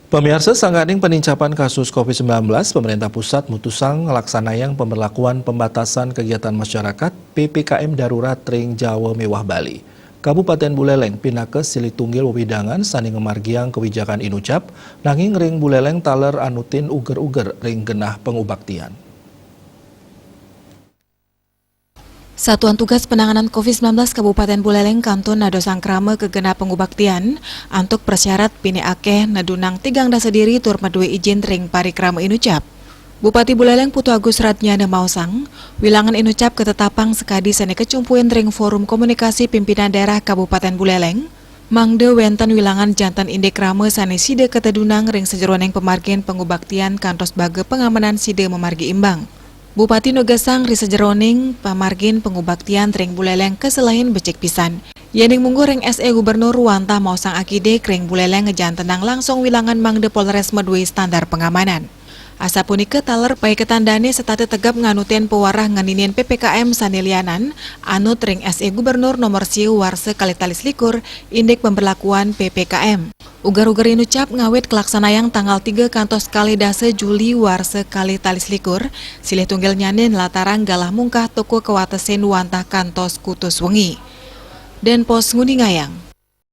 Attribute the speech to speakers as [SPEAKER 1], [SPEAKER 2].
[SPEAKER 1] Pemirsa, sangganing penincapan kasus COVID-19, pemerintah pusat mutusang ngelaksanayang pemberlakuan pembatasan kegiatan masyarakat PPKM Darurat Ring Jawa Mewah Bali. Kabupaten Buleleng pinake silih tunggil wewidangan sani ngemargiang kebijakan inucap, nanging Ring Buleleng taler anutin uger-uger ring genah pengubaktian.
[SPEAKER 2] Satuan Tugas Penanganan COVID-19 Kabupaten Buleleng Kantun nado sangkrama kegena pengubaktian antuk persyarat pini akeh nadunang tigang dasa diri tur madue izin ring parikrama inucap. Bupati Buleleng Putu Agus Ratnyana Mausang, wilangan inucap ketetapang sekadi seni kecumpuin ring forum komunikasi pimpinan daerah Kabupaten Buleleng, mangde wenten wilangan jantan indek rame sani side ketedunang ring sejeroneng pemargin pengubaktian kantos bage pengamanan side memargi imbang. Bupati Nugasang risa jeroning pamargin pengubaktian ring Buleleng keselain becek pisan. Yening munggu ring SE Gubernur Wanta Mausang Akide ring Buleleng ngejantenang langsung wilangan mangde Polres medui standar pengamanan. Asa punike taler pai ketandane setate tegap nganuten pewarah nganinian PPKM sanilianan anut ring SE Gubernur nomor siu warse kalitalis likur indek pemberlakuan PPKM. Ugar-ugar inucap ngawet kelaksanayang tanggal 3 kantos kali dase Juli warse kali talis likur, silih tunggil nyanin latarang galah mungkah toko kewatesen wantah kantos kutus wengi. Dan pos ngudi ngayang.